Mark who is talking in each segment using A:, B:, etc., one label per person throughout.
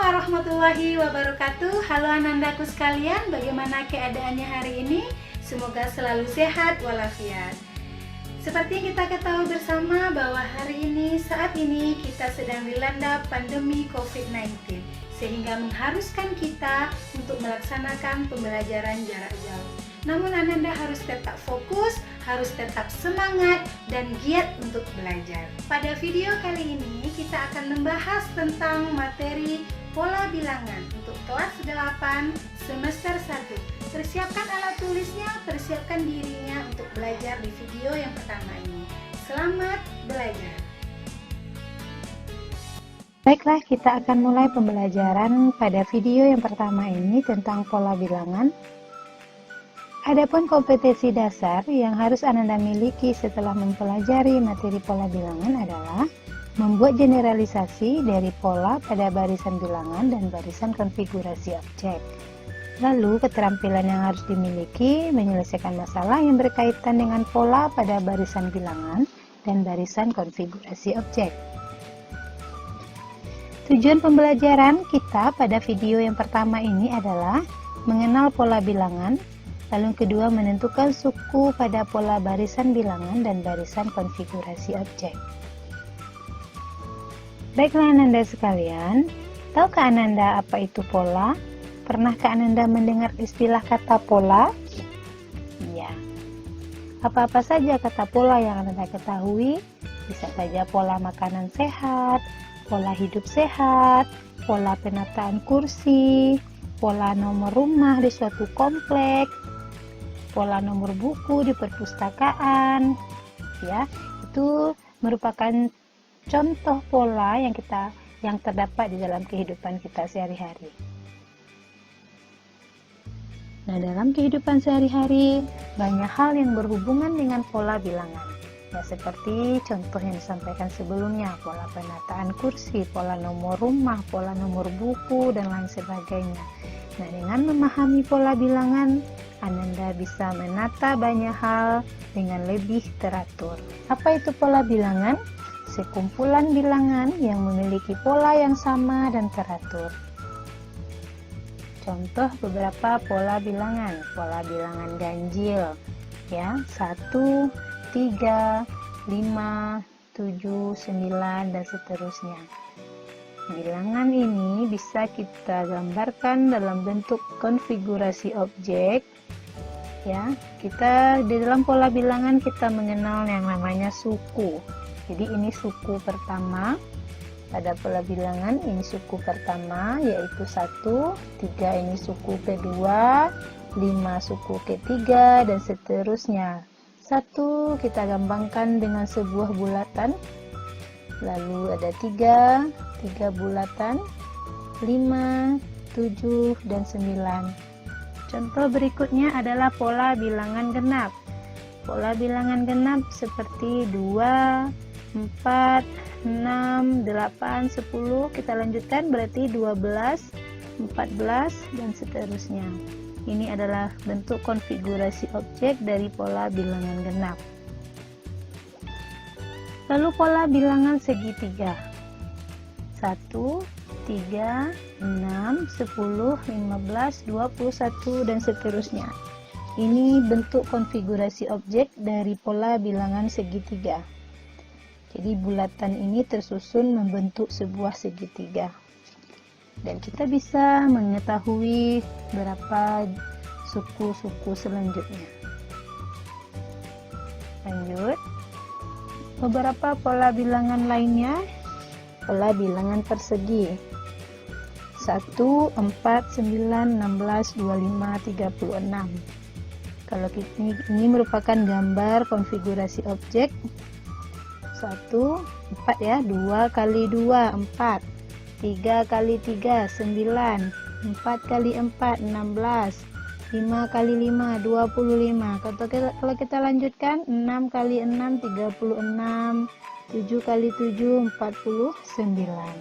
A: warahmatullahi wabarakatuh. Halo anandaku sekalian, bagaimana keadaannya hari ini? Semoga selalu sehat walafiat. Seperti yang kita ketahui bersama bahwa hari ini, saat ini kita sedang dilanda pandemi COVID-19, sehingga mengharuskan kita untuk melaksanakan pembelajaran jarak jauh. Namun Ananda harus tetap fokus, harus tetap semangat dan giat untuk belajar. Pada video kali ini kita akan membahas tentang materi pola bilangan untuk kelas 8 semester 1. Persiapkan alat tulisnya, persiapkan dirinya untuk belajar di video yang pertama ini. Selamat belajar.
B: Baiklah, kita akan mulai pembelajaran pada video yang pertama ini tentang pola bilangan. Adapun kompetensi dasar yang harus Ananda miliki setelah mempelajari materi pola bilangan adalah membuat generalisasi dari pola pada barisan bilangan dan barisan konfigurasi objek. Lalu, keterampilan yang harus dimiliki menyelesaikan masalah yang berkaitan dengan pola pada barisan bilangan dan barisan konfigurasi objek. Tujuan pembelajaran kita pada video yang pertama ini adalah mengenal pola bilangan. Lalu yang kedua, menentukan suku pada pola barisan bilangan dan barisan konfigurasi objek. Baiklah Ananda sekalian, tahukah Ananda apa itu pola? Pernahkah Ananda mendengar istilah kata pola? Iya. Apa-apa saja kata pola yang Ananda ketahui? Bisa saja pola makanan sehat, pola hidup sehat, pola penataan kursi, pola nomor rumah di suatu komplek, pola nomor buku di perpustakaan, ya, itu merupakan contoh pola yang terdapat di dalam kehidupan kita sehari-hari. Nah, dalam kehidupan sehari-hari banyak hal yang berhubungan dengan pola bilangan. Ya, seperti contoh yang disampaikan sebelumnya, pola penataan kursi, pola nomor rumah, pola nomor buku, dan lain sebagainya. Nah, dengan memahami pola bilangan, Ananda bisa menata banyak hal dengan lebih teratur. Apa itu pola bilangan? Sekumpulan bilangan yang memiliki pola yang sama dan teratur. Contoh beberapa pola bilangan. Pola bilangan ganjil, ya, 1, 3, 5, 7, 9, dan seterusnya. Bilangan ini bisa kita gambarkan dalam bentuk konfigurasi objek. Ya, kita di dalam pola bilangan kita mengenal yang namanya suku. Jadi ini suku pertama pada pola bilangan, ini suku pertama yaitu 1, 3 ini suku kedua, 5 suku ketiga, dan seterusnya. 1 kita gampangkan dengan sebuah bulatan, lalu ada 3 bulatan, 5, 7, dan 9. Contoh berikutnya adalah pola bilangan genap. Pola bilangan genap seperti 2, 4, 6, 8, 10. Kita lanjutkan berarti 12, 14, dan seterusnya. Ini adalah bentuk konfigurasi objek dari pola bilangan genap. Lalu pola bilangan segitiga. 1, 3, 6, 10, 15, 21, dan seterusnya. Ini bentuk konfigurasi objek dari pola bilangan segitiga. Jadi bulatan ini tersusun membentuk sebuah segitiga. Dan kita bisa mengetahui berapa suku-suku selanjutnya. Lanjut. Beberapa pola bilangan lainnya. Pola bilangan persegi. 1, 4, 9, 16, 25, 36. Kalau ini merupakan gambar konfigurasi objek. 1, 4 ya, 2 kali 2, 4. 3 kali 3, 9. 4 kali 4, 16. 5 kali 5, 25. Kalau kita lanjutkan, 6 kali 6, 36. 7 kali 7, 49.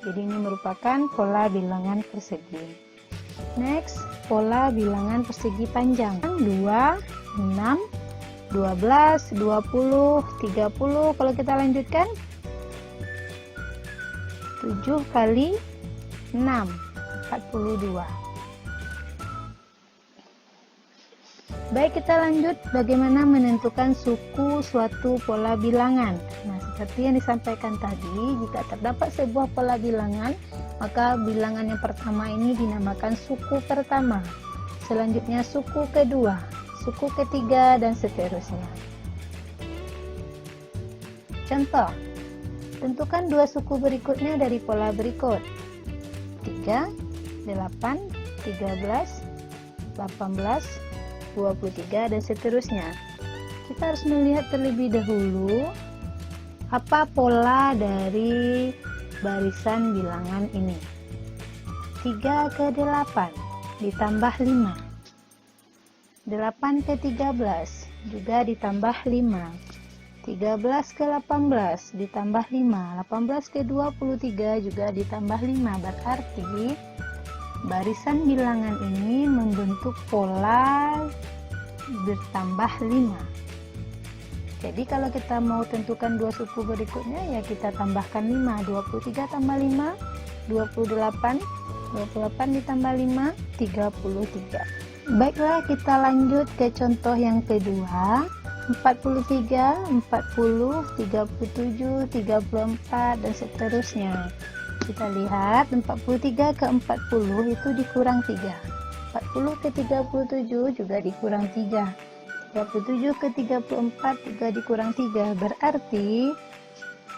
B: Jadi ini merupakan pola bilangan persegi. Next, pola bilangan persegi panjang. 2, 6, 12, 20, 30. Kalau kita lanjutkan, 7 kali 42. Baik, kita lanjut bagaimana menentukan suku suatu pola bilangan. Nah, seperti yang disampaikan tadi, jika terdapat sebuah pola bilangan, maka bilangan yang pertama ini dinamakan suku pertama. Selanjutnya suku kedua, suku ketiga, dan seterusnya. Contoh, tentukan dua suku berikutnya dari pola berikut. 3, 8, 13, 18, 23, dan seterusnya. Kita harus melihat terlebih dahulu apa pola dari barisan bilangan ini. 3 ke 8 ditambah 5, 8 ke 13 juga ditambah 5, 13 ke 18 ditambah 5, 18 ke 23 juga ditambah 5. Berarti barisan bilangan ini membentuk pola bertambah 5. Jadi kalau kita mau tentukan dua suku berikutnya, ya kita tambahkan 5. 23 tambah 5, 28. 28 ditambah 5, 33. Baiklah, kita lanjut ke contoh yang kedua. 43, 40, 37, 34, dan seterusnya. Kita lihat 43 ke 40 itu dikurang 3. 40 ke 37 juga dikurang 3. 37 ke 34 juga dikurang 3. Berarti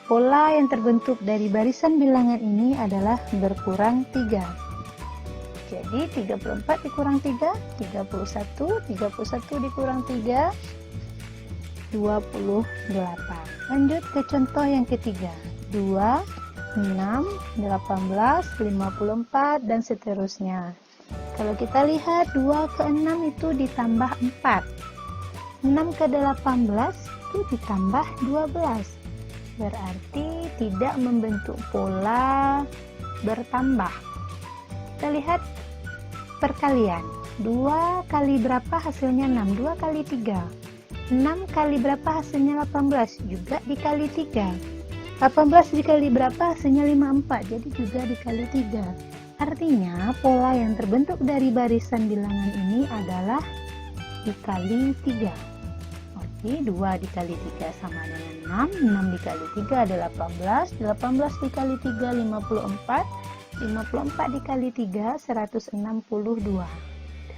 B: pola yang terbentuk dari barisan bilangan ini adalah berkurang 3. Jadi 34 dikurang 3, 31. 31 dikurang 3, 28. Lanjut ke contoh yang ketiga. 2, 6, 18, 54, dan seterusnya. Kalau kita lihat 2 ke 6 itu ditambah 4. 6 ke 18 itu ditambah 12. Berarti tidak membentuk pola bertambah. Kita lihat perkalian. 2 kali berapa hasilnya 6? 2 kali 3. 6 kali berapa hasilnya 18? Juga dikali 3. 18 dikali berapa hasilnya 54, jadi juga dikali 3. Artinya pola yang terbentuk dari barisan bilangan ini adalah dikali 3. Oke, 2 dikali 3 sama dengan 6. 6 dikali 3 adalah 18. 18 dikali 3 54. 54 dikali 3 162.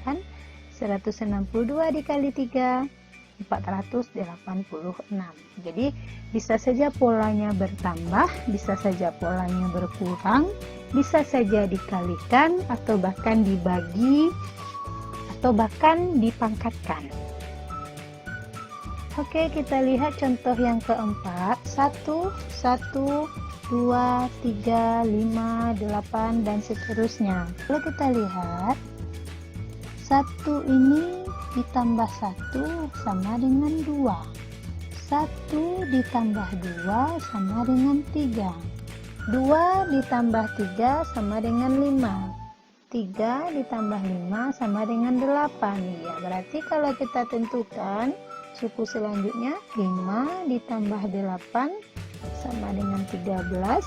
B: Dan 162 dikali 3 486. Jadi bisa saja polanya bertambah, bisa saja polanya berkurang, bisa saja dikalikan, atau bahkan dibagi, atau bahkan dipangkatkan. Oke, kita lihat contoh yang keempat. 1, 1, 2, 3, 5, 8, dan seterusnya. Kalau kita lihat 1 ini ditambah 1 sama dengan 2. 1 ditambah 2 sama dengan 3. 2 ditambah 3 sama dengan 5. 3 ditambah 5 sama dengan 8. Ya, berarti kalau kita tentukan suku selanjutnya 5 ditambah 8 sama dengan 13.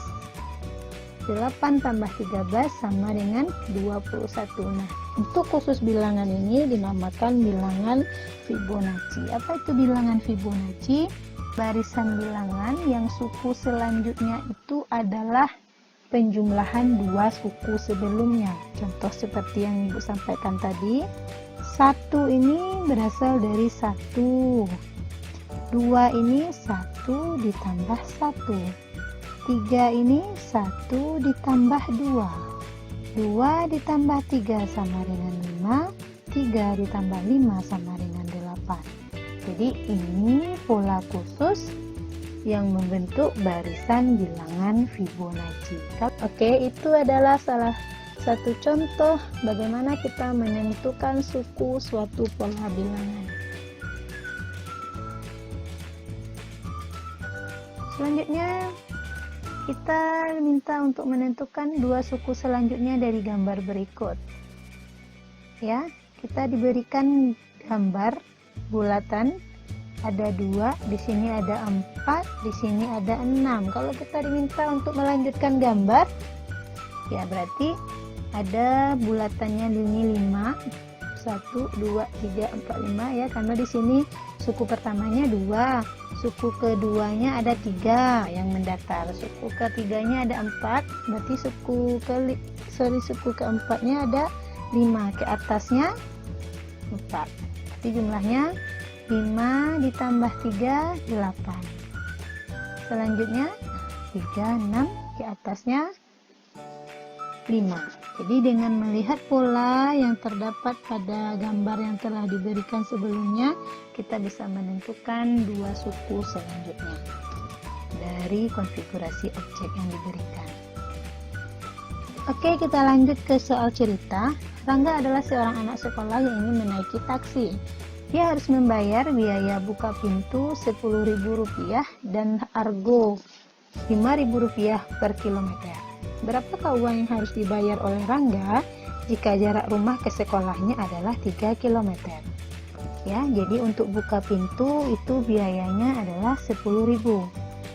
B: 8 tambah 13 sama dengan 21. Nah, untuk khusus bilangan ini dinamakan bilangan Fibonacci. Apa itu bilangan Fibonacci? Barisan bilangan yang suku selanjutnya itu adalah penjumlahan dua suku sebelumnya. Contoh seperti yang Ibu sampaikan tadi. 1 ini berasal dari 1. 2 ini 1 ditambah 1. 3 ini 1 ditambah 2. 2 ditambah 3 sama dengan 5. 3 ditambah 5 sama dengan 8. Jadi ini pola khusus yang membentuk barisan bilangan Fibonacci. Oke, itu adalah salah satu contoh bagaimana kita menentukan suku suatu pola bilangan. Selanjutnya kita minta untuk menentukan dua suku selanjutnya dari gambar berikut. Ya, kita diberikan gambar bulatan, ada 2, di sini ada 4, di sini ada 6. Kalau kita diminta untuk melanjutkan gambar, Ya, berarti ada bulatannya ini 5, 1, 2, 3, 4, 5 ya, karena di sini suku pertamanya 2, suku keduanya ada 3 yang mendatar, suku ketiganya ada 4, berarti suku keempatnya ada 5, ke atasnya 4. Jadi jumlahnya 5 ditambah 3, 8. Selanjutnya 3, 6, ke atasnya 5. Jadi dengan melihat pola yang terdapat pada gambar yang telah diberikan sebelumnya, kita bisa menentukan dua suku selanjutnya dari konfigurasi objek yang diberikan. Oke, kita lanjut ke soal cerita. Rangga adalah seorang anak sekolah yang ingin menaiki taksi. Dia harus membayar biaya buka pintu Rp10.000 dan argo Rp5.000 per kilometer. Berapakah uang yang harus dibayar oleh Rangga jika jarak rumah ke sekolahnya adalah 3 km? Ya, jadi untuk buka pintu itu biayanya adalah 10.000.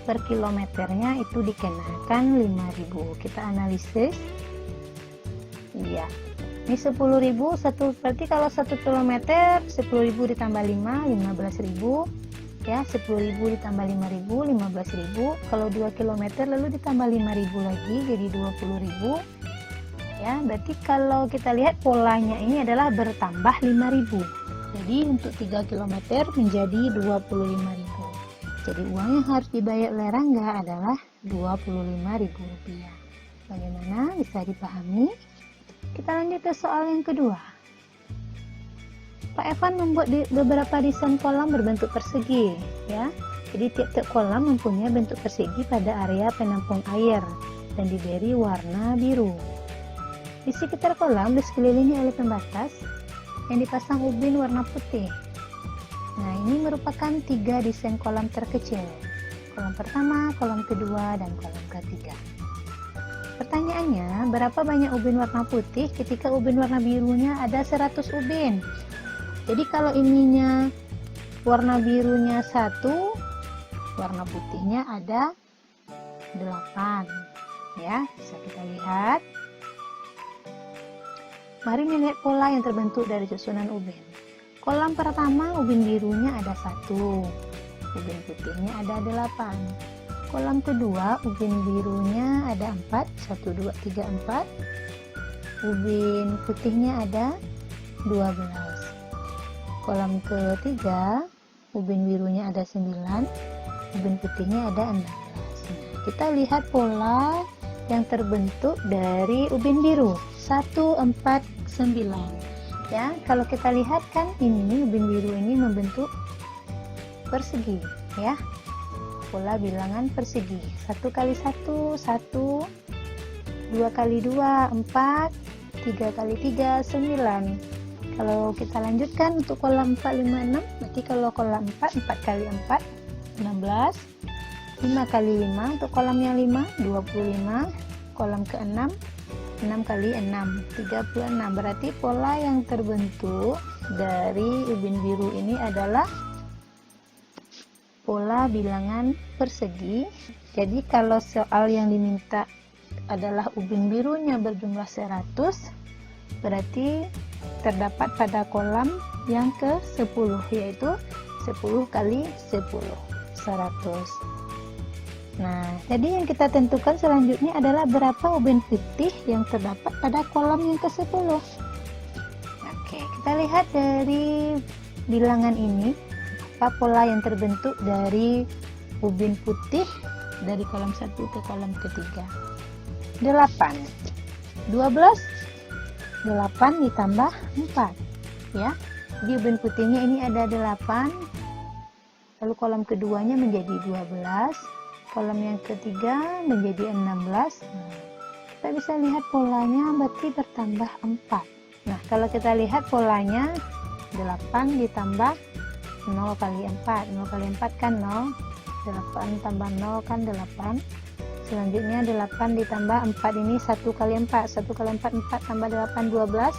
B: Per kilometernya itu dikenakan 5.000. Kita analisis. Iya. Ini 10.000, berarti kalau 1 km 10.000 ditambah 5, 15.000. Ya, 10.000 ditambah 5.000, 15.000. Kalau 2 km lalu ditambah 5.000 lagi, jadi 20.000. Ya, berarti kalau kita lihat polanya ini adalah bertambah 5.000. Jadi untuk 3 km menjadi 25.000. Jadi uang yang harus dibayar oleh Rangga adalah Rp25.000. Bagaimana? Bisa dipahami? Kita lanjut ke soal yang kedua. Pak Evan membuat beberapa desain kolam berbentuk persegi, ya. Jadi tiap-tiap kolam mempunyai bentuk persegi pada area penampung air dan diberi warna biru. Di sekitar kolam disekelilingi oleh pembatas yang dipasang ubin warna putih. Nah, ini merupakan 3 desain kolam terkecil. Kolam pertama, kolam kedua, dan kolam ketiga. Pertanyaannya, berapa banyak ubin warna putih ketika ubin warna birunya ada 100 ubin? Jadi kalau ininya warna birunya 1, warna putihnya ada 8. Ya, bisa kita lihat. Mari melihat pola yang terbentuk dari susunan ubin. Kolam pertama ubin birunya ada 1, ubin putihnya ada 8. Kolam kedua ubin birunya ada 4, 1, 2, 3, 4. Ubin putihnya ada 12. Kolam ketiga, ubin birunya ada 9, ubin putihnya ada 16. Nah, kita lihat pola yang terbentuk dari ubin biru, 1, 4, 9. Ya, kalau kita lihat kan ini ubin biru ini membentuk persegi, ya. Pola bilangan persegi. 1 kali 1, 1, 2 kali 2, 4, 3 kali 3, 9. Kalau kita lanjutkan untuk kolam 4, 5, 6, berarti kalau kolam 4, 4 kali 4, 16, 5 kali 5, untuk kolam yang 5, 25, kolam ke-6, 6 kali 6, 36, berarti pola yang terbentuk dari ubin biru ini adalah pola bilangan persegi. Jadi kalau soal yang diminta adalah ubin birunya berjumlah 100, berarti terdapat pada kolam yang ke-10, yaitu 10 kali 10, 100. Nah, jadi yang kita tentukan selanjutnya adalah berapa ubin putih yang terdapat pada kolam yang ke-10. Oke, kita lihat dari bilangan ini, apa pola yang terbentuk dari ubin putih dari kolam 1 ke kolam ketiga. 8. 12 8 ditambah 4, ya. Jadi ubin putihnya ini ada 8, lalu kolam keduanya menjadi 12, kolam yang ketiga menjadi 16. Nah, kita bisa lihat polanya berarti bertambah 4. Nah, kalau kita lihat polanya 8 ditambah 0 kali 4, 0 kali 4 kan 0, 8 tambah 0 kan 8. Selanjutnya 8 ditambah 4 ini 1 kali 4, 1 kali 4, 4 tambah 8, 12.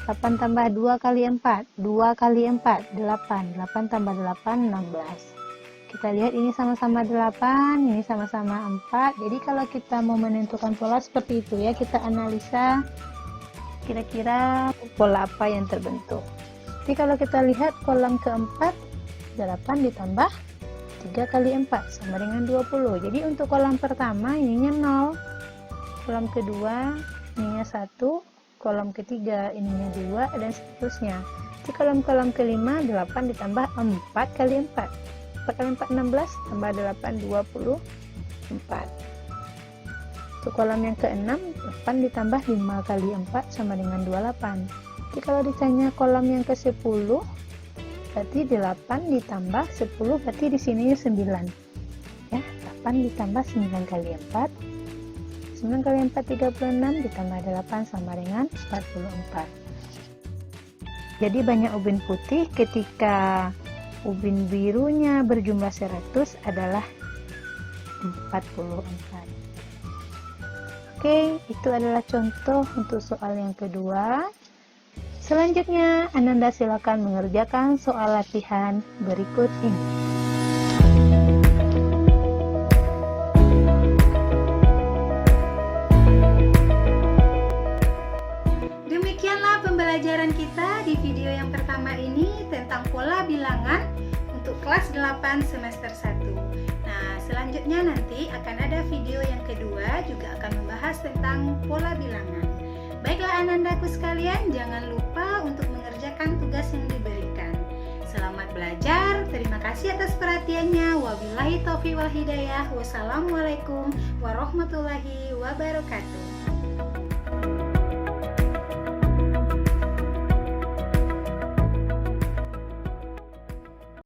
B: 8 tambah 2 kali 4, 2 kali 4, 8, 8 tambah 8, 16. Kita lihat ini sama-sama 8, ini sama-sama 4. Jadi kalau kita mau menentukan pola seperti itu ya, kita analisa kira-kira pola apa yang terbentuk. Jadi kalau kita lihat kolom keempat, 8 ditambah 3 kali 4 sama dengan 20. Jadi untuk kolom pertama ininya 0, kolom kedua ininya 1, kolom ketiga ininya 2, dan seterusnya. Di kolom kelima 8 ditambah 4 kali 4. 4 kali 4 16, tambah 8 24. Untuk kolom yang ke-6 8 ditambah 5 kali 4 sama dengan 28. Jadi kalau ditanya kolom yang ke-10 berarti 8 ditambah 10, berarti di sini 9. Ya, 8 ditambah 9 kali 4. 9 kali 4 36 ditambah 8 sama dengan 44. Jadi banyak ubin putih ketika ubin birunya berjumlah 100 adalah 44. Oke, itu adalah contoh untuk soal yang kedua. Selanjutnya, Ananda silakan mengerjakan soal latihan berikut ini.
A: Demikianlah pembelajaran kita di video yang pertama ini tentang pola bilangan untuk kelas 8 semester 1. Nah, selanjutnya nanti akan ada video yang kedua juga akan membahas tentang pola bilangan. Baiklah anandaku sekalian, jangan lupa untuk mengerjakan tugas yang diberikan. Selamat belajar, terima kasih atas perhatiannya. Wabillahi taufiq wal hidayah. Wassalamualaikum warahmatullahi wabarakatuh.